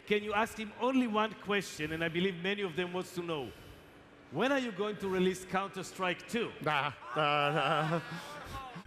can you ask him only one question, and I believe many of them wants to know. When are you going to release Counter-Strike 2?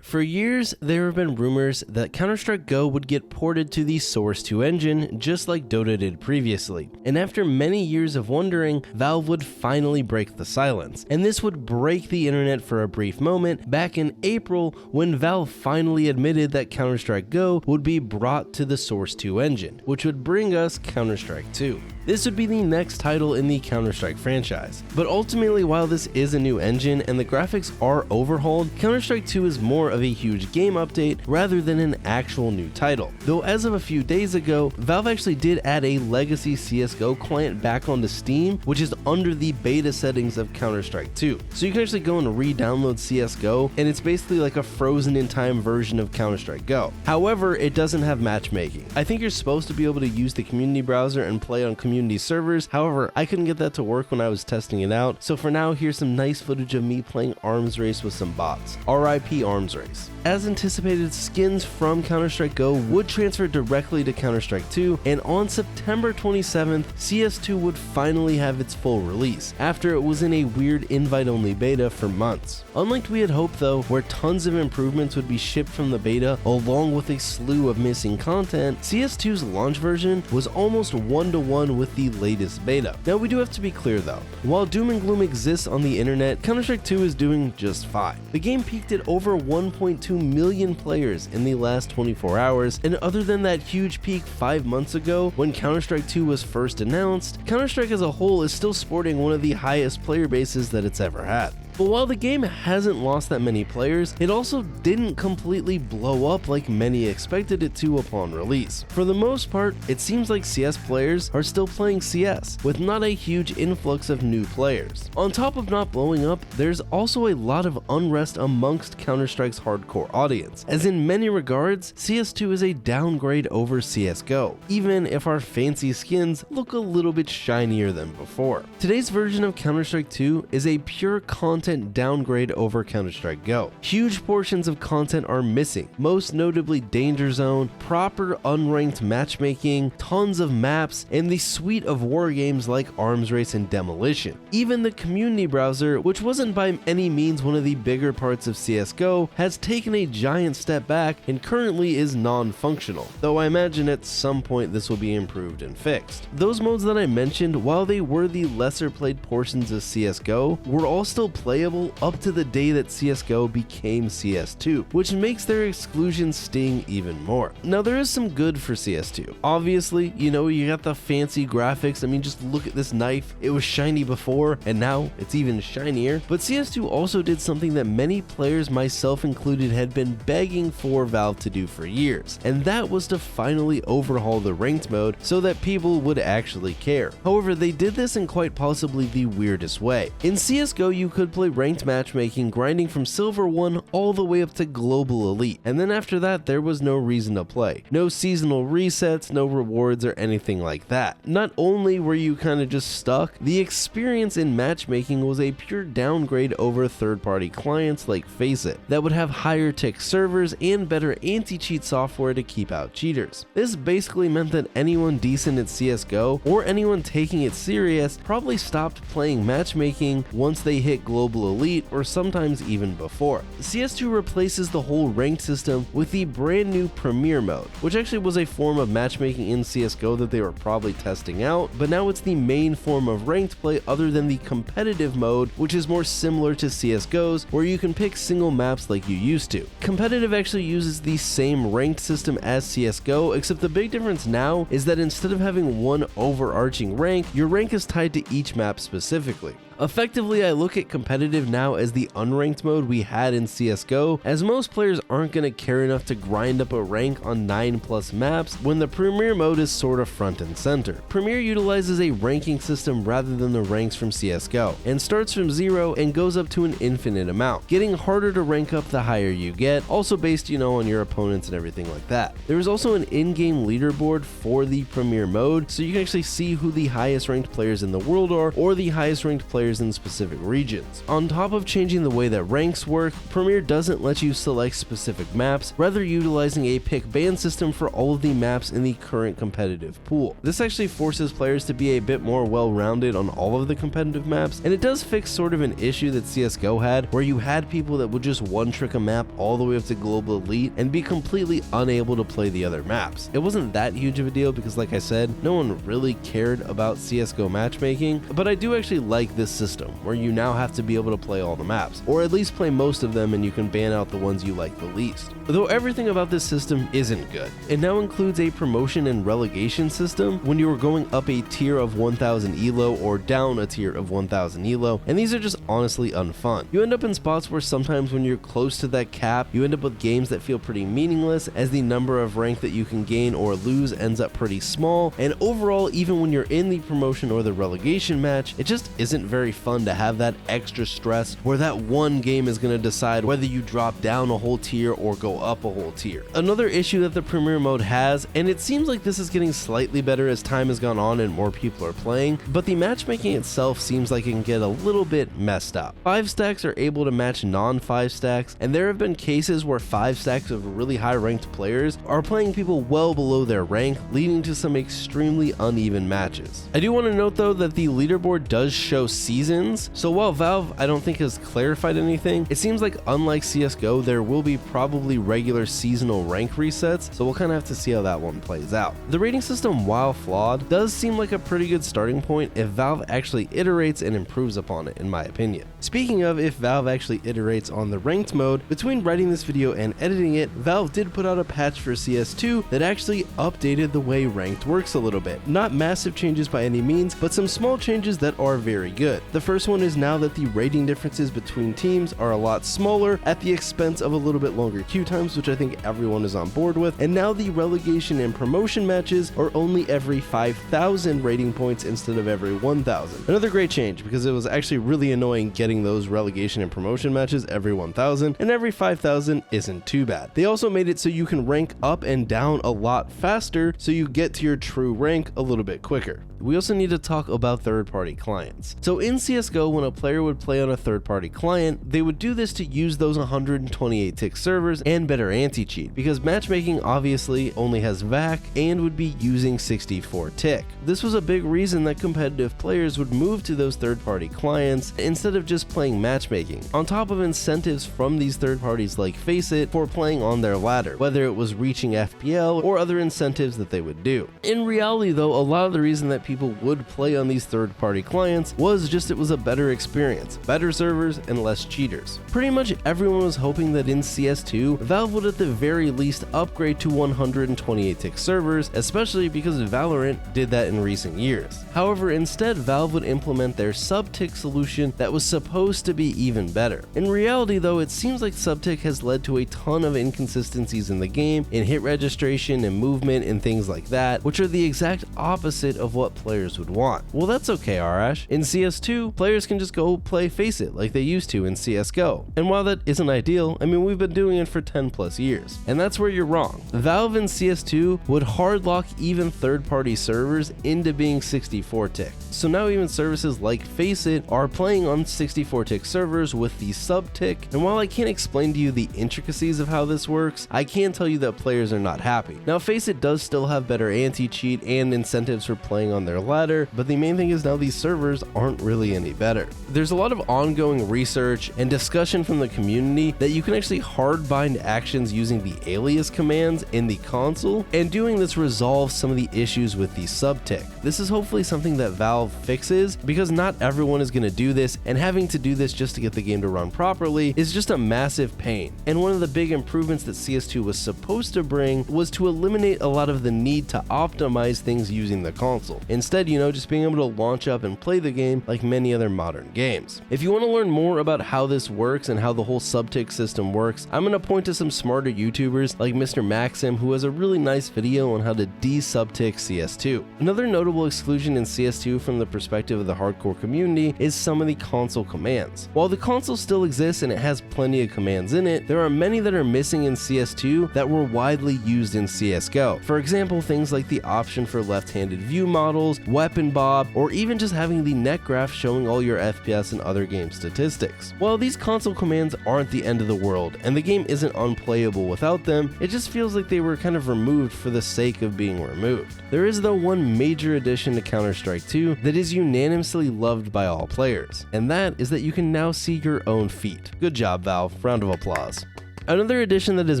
For years, there have been rumors that Counter-Strike Go would get ported to the Source 2 engine, just like Dota did previously. And after many years of wondering, Valve would finally break the silence. And this would break the internet for a brief moment back in April when Valve finally admitted that Counter-Strike Go would be brought to the Source 2 engine, which would bring us Counter-Strike 2. This would be the next title in the Counter-Strike franchise. But ultimately, while this is a new engine and the graphics are overhauled, Counter-Strike 2 is more of a huge game update rather than an actual new title. Though as of a few days ago, Valve actually did add a legacy CSGO client back onto Steam, which is under the beta settings of Counter-Strike 2. So you can actually go and re-download CSGO, and it's basically like a frozen in time version of Counter-Strike Go. However, it doesn't have matchmaking. I think you're supposed to be able to use the community browser and play on community servers. However, I couldn't get that to work when I was testing it out. So for now, here's some nice footage of me playing Arms Race with some bots. RIP Arms Race. As anticipated, skins from Counter-Strike Go would transfer directly to Counter-Strike 2, and on September 27th, CS2 would finally have its full release, after it was in a weird invite-only beta for months. Unlike we had hoped though, where tons of improvements would be shipped from the beta along with a slew of missing content, CS2's launch version was almost one-to-one with the latest beta. Now we do have to be clear though, while doom and gloom exists on the internet, Counter-Strike 2 is doing just fine. The game peaked at over 1.2 million players in the last 24 hours, and other than that huge peak 5 months ago when Counter-Strike 2 was first announced, Counter-Strike as a whole is still sporting one of the highest player bases that it's ever had. But while the game hasn't lost that many players, it also didn't completely blow up like many expected it to upon release. For the most part, it seems like CS players are still playing CS, with not a huge influx of new players. On top of not blowing up, there's also a lot of unrest amongst Counter-Strike's hardcore audience, as in many regards, CS2 is a downgrade over CSGO, even if our fancy skins look a little bit shinier than before. Today's version of Counter-Strike 2 is a pure content downgrade over Counter-Strike Go. Huge portions of content are missing, most notably Danger Zone, proper unranked matchmaking, tons of maps, and the suite of war games like Arms Race and Demolition. Even the community browser, which wasn't by any means one of the bigger parts of CSGO, has taken a giant step back and currently is non-functional, though I imagine at some point this will be improved and fixed. Those modes that I mentioned, while they were the lesser played portions of CSGO, were all still playable up to the day that CSGO became CS2, which makes their exclusion sting even more. Now there is some good for CS2. Obviously, you know, you got the fancy graphics. I mean, just look at this knife. It was shiny before, and now it's even shinier. But CS2 also did something that many players, myself included, had been begging for Valve to do for years, and that was to finally overhaul the ranked mode so that people would actually care. However, they did this in quite possibly the weirdest way. In CSGO, you could play ranked matchmaking, grinding from Silver 1 all the way up to Global Elite, and then after that there was no reason to play. No seasonal resets, no rewards or anything like that. Not only were you kind of just stuck, the experience in matchmaking was a pure downgrade over third-party clients like Faceit that would have higher tick servers and better anti-cheat software to keep out cheaters. This basically meant that anyone decent at CSGO or anyone taking it serious probably stopped playing matchmaking once they hit Global Elite, or sometimes even before. CS2 replaces the whole ranked system with the brand new Premier mode, which actually was a form of matchmaking in CSGO that they were probably testing out, but now it's the main form of ranked play other than the competitive mode, which is more similar to CSGO's, where you can pick single maps like you used to. Competitive actually uses the same ranked system as CSGO, except the big difference now is that instead of having one overarching rank, your rank is tied to each map specifically. Effectively, I look at competitive now as the unranked mode we had in CSGO, as most players aren't going to care enough to grind up a rank on 9+ maps when the Premier mode is sort of front and center. Premier utilizes a ranking system rather than the ranks from CSGO, and starts from 0 and goes up to an infinite amount, getting harder to rank up the higher you get, also based, you know, on your opponents and everything like that. There is also an in-game leaderboard for the Premier mode, so you can actually see who the highest ranked players in the world are, or the highest ranked players players in specific regions. On top of changing the way that ranks work, Premier doesn't let you select specific maps, rather utilizing a pick-ban system for all of the maps in the current competitive pool. This actually forces players to be a bit more well-rounded on all of the competitive maps, and it does fix sort of an issue that CSGO had, where you had people that would just one-trick a map all the way up to Global Elite and be completely unable to play the other maps. It wasn't that huge of a deal because, like I said, no one really cared about CSGO matchmaking, but I do actually like this system, where you now have to be able to play all the maps, or at least play most of them, and you can ban out the ones you like the least. Though everything about this system isn't good. It now includes a promotion and relegation system when you are going up a tier of 1000 elo or down a tier of 1000 elo, and these are just honestly unfun. You end up in spots where sometimes when you're close to that cap, you end up with games that feel pretty meaningless, as the number of rank that you can gain or lose ends up pretty small, and overall, even when you're in the promotion or the relegation match, it just isn't very fun to have that extra stress where that one game is going to decide whether you drop down a whole tier or go up a whole tier. Another issue that the Premier mode has, and it seems like this is getting slightly better as time has gone on and more people are playing, but the matchmaking itself seems like it can get a little bit messed up. 5 stacks are able to match non-5 stacks, and there have been cases where 5 stacks of really high ranked players are playing people well below their rank, leading to some extremely uneven matches. I do want to note though that the leaderboard does show seasons, so while Valve I don't think has clarified anything, it seems like unlike CSGO there will be probably regular seasonal rank resets, so we'll kind of have to see how that one plays out. The rating system, while flawed, does seem like a pretty good starting point if Valve actually iterates and improves upon it, in my opinion. Speaking of if Valve actually iterates on the ranked mode, between writing this video and editing it, Valve did put out a patch for CS2 that actually updated the way ranked works a little bit. Not massive changes by any means, but some small changes that are very good. The first one is now that the rating differences between teams are a lot smaller at the expense of a little bit longer queue times, which I think everyone is on board with, and now the relegation and promotion matches are only every 5,000 rating points instead of every 1,000. Another great change, because it was actually really annoying getting those relegation and promotion matches every 1,000, and every 5,000 isn't too bad. They also made it so you can rank up and down a lot faster, so you get to your true rank a little bit quicker. We also need to talk about third-party clients. So in CSGO, when a player would play on a third-party client, they would do this to use those 128 tick servers and better anti-cheat, because matchmaking obviously only has VAC and would be using 64 tick. This was a big reason that competitive players would move to those third-party clients instead of just playing matchmaking, on top of incentives from these third parties like FACEIT for playing on their ladder, whether it was reaching FPL or other incentives that they would do. In reality though, a lot of the reason that people would play on these third-party clients was just it was a better experience, better servers, and less cheaters. Pretty much everyone was hoping that in CS2, Valve would at the very least upgrade to 128 tick servers, especially because Valorant did that in recent years. However, instead Valve would implement their sub-tick solution that was supposed to be even better. In reality though, it seems like sub-tick has led to a ton of inconsistencies in the game, in hit registration and movement and things like that, which are the exact opposite of what players would want. Well, that's okay, Arrrash. In CS2, players can just go play FACEIT like they used to in CSGO. And while that isn't ideal, I mean, we've been doing it for 10 plus years. And that's where you're wrong. Valve in CS2 would hardlock even third-party servers into being 64 tick. So now even services like FACEIT are playing on 64 tick servers with the sub-tick, and while I can't explain to you the intricacies of how this works, I can tell you that players are not happy. Now FACEIT does still have better anti-cheat and incentives for playing on their ladder, but the main thing is now these servers aren't really any better. There's a lot of ongoing research and discussion from the community that you can actually hard bind actions using the alias commands in the console, and doing this resolves some of the issues with the sub-tick. This is hopefully something that Valve fixes, because not everyone is going to do this, and having to do this just to get the game to run properly is just a massive pain. And one of the big improvements that CS2 was supposed to bring was to eliminate a lot of the need to optimize things using the console. Instead, just being able to launch up and play the game like many other modern games. If you want to learn more about how this works and how the whole sub-tick system works, I'm going to point to some smarter YouTubers like Mr. Maxim, who has a really nice video on how to de-sub-tick CS2. Another notable exclusion in CS2 from the perspective of the hardcore community is some of the console commands. While the console still exists and it has plenty of commands in it, there are many that are missing in CS2 that were widely used in CSGO. For example, things like the option for left-handed view models, weapon bob, or even just having the neck graph showing all your FPS and other game statistics. While these console commands aren't the end of the world, and the game isn't unplayable without them, it just feels like they were kind of removed for the sake of being removed. There is though one major addition to Counter-Strike 2 that is unanimously loved by all players, and that is that you can now see your own feet. Good job, Valve. Round of applause. Another addition that is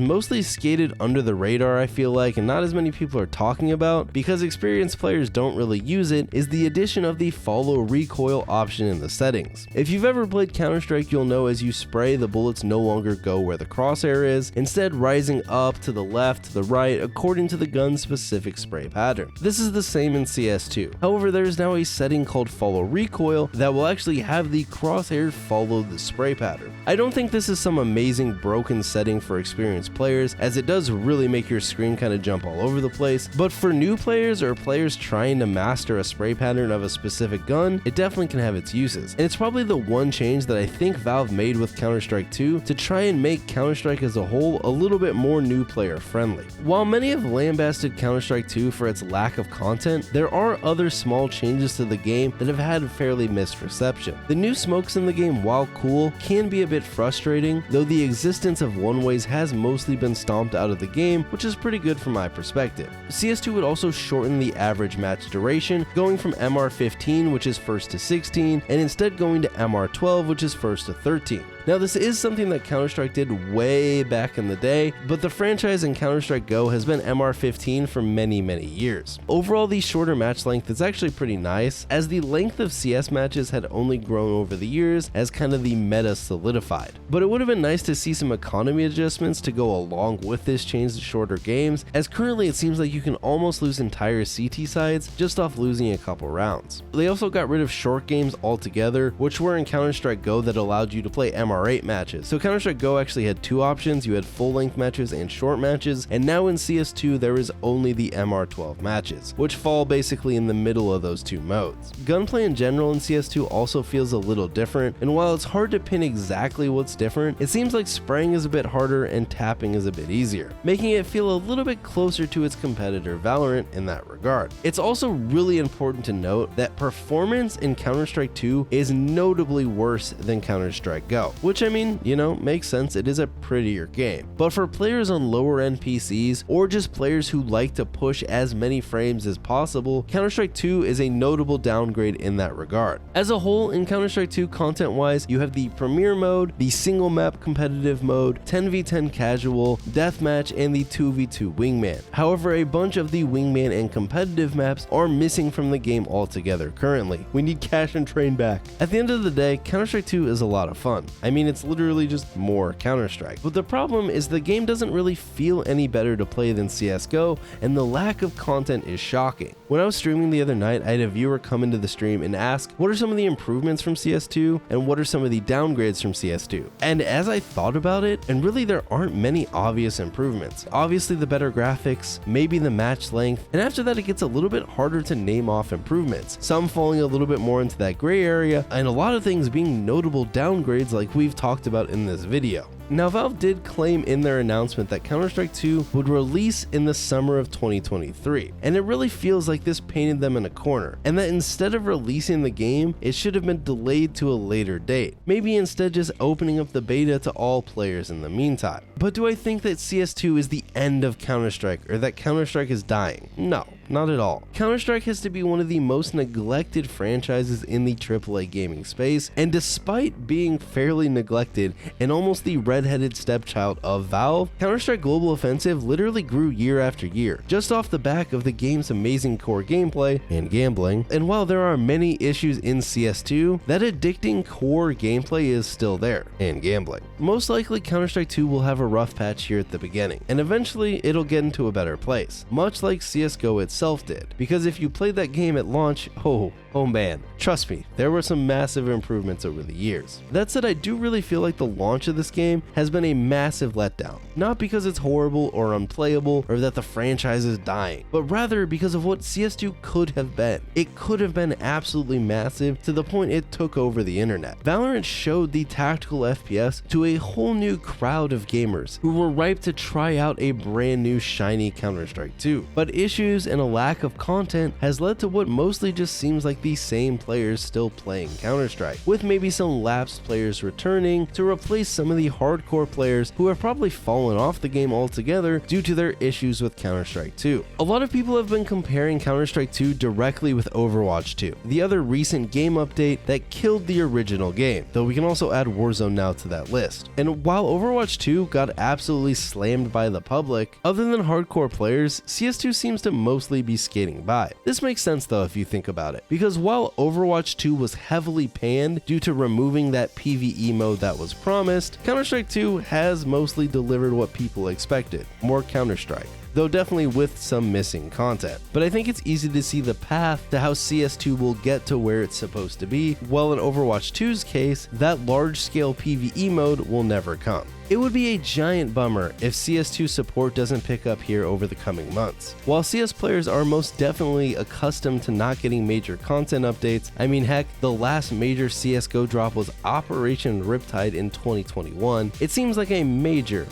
mostly skated under the radar, I feel like, and not as many people are talking about because experienced players don't really use it, is the addition of the follow recoil option in the settings. If you've ever played Counter-Strike, you'll know as you spray, the bullets no longer go where the crosshair is, instead rising up, to the left, to the right, according to the gun's specific spray pattern. This is the same in CS2. However, there is now a setting called follow recoil that will actually have the crosshair follow the spray pattern. I don't think this is some amazing broken setting for experienced players, as it does really make your screen kind of jump all over the place, but for new players or players trying to master a spray pattern of a specific gun, it definitely can have its uses. And it's probably the one change that I think Valve made with Counter-Strike 2 to try and make Counter-Strike as a whole a little bit more new player friendly. While many have lambasted Counter-Strike 2 for its lack of content, there are other small changes to the game that have had fairly mixed reception. The new smokes in the game, while cool, can be a bit frustrating, though the existence of one-ways has mostly been stomped out of the game, which is pretty good from my perspective. CS2 would also shorten the average match duration, going from MR15, which is first to 16, and instead going to MR12, which is first to 13. Now, this is something that Counter-Strike did way back in the day, but the franchise in Counter-Strike Go has been MR15 for many years. Overall, the shorter match length is actually pretty nice, as the length of CS matches had only grown over the years as kind of the meta solidified. But it would have been nice to see some economy adjustments to go along with this change to shorter games, as currently it seems like you can almost lose entire CT sides just off losing a couple rounds. They also got rid of short games altogether, which were in Counter-Strike Go that allowed you to play MR8 matches. So Counter-Strike Go actually had two options. You had full length matches and short matches, and now in CS2 there is only the MR12 matches, which fall basically in the middle of those two modes. Gunplay in general in CS2 also feels a little different, and while it's hard to pin exactly what's different, it seems like spraying is a bit harder and tapping is a bit easier, making it feel a little bit closer to its competitor Valorant in that regard. It's also really important to note that performance in Counter-Strike 2 is notably worse than Counter-Strike Go, which I mean, you know, makes sense, it is a prettier game. But for players on lower end PCs, or just players who like to push as many frames as possible, Counter-Strike 2 is a notable downgrade in that regard. As a whole, in Counter-Strike 2 content-wise, you have the Premier mode, the single map competitive mode, 10v10 casual, deathmatch, and the 2v2 wingman. However, a bunch of the wingman and competitive maps are missing from the game altogether currently. We need Cash and Train back. At the end of the day, Counter-Strike 2 is a lot of fun. I mean, it's literally just more Counter-Strike. But the problem is the game doesn't really feel any better to play than CSGO, and the lack of content is shocking. When I was streaming the other night, I had a viewer come into the stream and ask, what are some of the improvements from CS2 and what are some of the downgrades from CS2? And as I thought about it, and really there aren't many obvious improvements. Obviously the better graphics, maybe the match length, and after that it gets a little bit harder to name off improvements, some falling a little bit more into that gray area, and a lot of things being notable downgrades like we've talked about in this video. Now, Valve did claim in their announcement that Counter-Strike 2 would release in the summer of 2023, and it really feels like this painted them in a corner, and that instead of releasing the game, it should have been delayed to a later date, maybe instead just opening up the beta to all players in the meantime. But do I think that CS2 is the end of Counter-Strike, or that Counter-Strike is dying? No. Not at all. Counter-Strike has to be one of the most neglected franchises in the AAA gaming space, and despite being fairly neglected and almost the redheaded stepchild of Valve, Counter-Strike Global Offensive literally grew year after year, just off the back of the game's amazing core gameplay and gambling. And while there are many issues in CS2, that addicting core gameplay is still there, and gambling. Most likely Counter-Strike 2 will have a rough patch here at the beginning, and eventually it'll get into a better place, much like CSGO itself did, because if you played that game at launch, oh man, trust me, there were some massive improvements over the years. That said, I do really feel like the launch of this game has been a massive letdown, not because it's horrible or unplayable or that the franchise is dying, but rather because of what CS2 could have been. It could have been absolutely massive to the point it took over the internet. Valorant showed the tactical FPS to a whole new crowd of gamers who were ripe to try out a brand new shiny Counter-Strike 2, but issues and a lack of content has led to what mostly just seems like the same players still playing Counter-Strike, with maybe some lapsed players returning to replace some of the hardcore players who have probably fallen off the game altogether due to their issues with Counter-Strike 2. A lot of people have been comparing Counter-Strike 2 directly with Overwatch 2, the other recent game update that killed the original game, though we can also add Warzone now to that list. And while Overwatch 2 got absolutely slammed by the public, other than hardcore players, CS2 seems to mostly be skating by. This makes sense though if you think about it, because while Overwatch 2 was heavily panned due to removing that PvE mode that was promised, Counter-Strike 2 has mostly delivered what people expected, more Counter-Strike, though definitely with some missing content. But I think it's easy to see the path to how CS2 will get to where it's supposed to be, while in Overwatch 2's case, that large-scale PvE mode will never come. It would be a giant bummer if CS2 support doesn't pick up here over the coming months. While CS players are most definitely accustomed to not getting major content updates, I mean heck, the last major CSGO drop was Operation Riptide in 2021, it seems like a major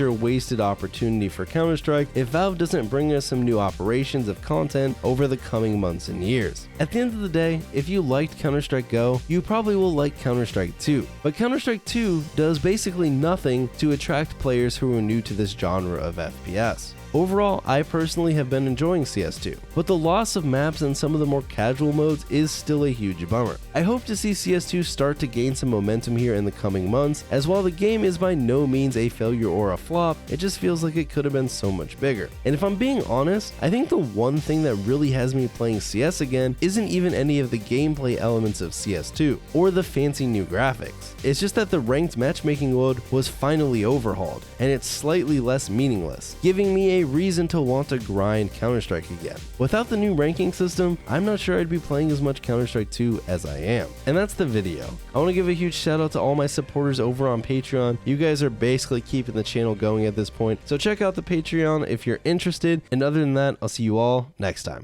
wasted opportunity for Counter-Strike if Valve doesn't bring us some new operations of content over the coming months and years. At the end of the day, if you liked Counter-Strike Go, you probably will like Counter-Strike 2, but Counter-Strike 2 does basically nothing to attract players who are new to this genre of FPS. Overall, I personally have been enjoying CS2, but the loss of maps and some of the more casual modes is still a huge bummer. I hope to see CS2 start to gain some momentum here in the coming months, as while the game is by no means a failure or a flop, it just feels like it could have been so much bigger. And if I'm being honest, I think the one thing that really has me playing CS again isn't even any of the gameplay elements of CS2, or the fancy new graphics. It's just that the ranked matchmaking mode was finally overhauled, and it's slightly less meaningless, giving me a reason to want to grind Counter-Strike again. Without the new ranking system, I'm not sure I'd be playing as much Counter-Strike 2 as I am. And that's the video. I want to give a huge shout out to all my supporters over on Patreon. You guys are basically keeping the channel going at this point, so check out the Patreon if you're interested, and other than that, I'll see you all next time.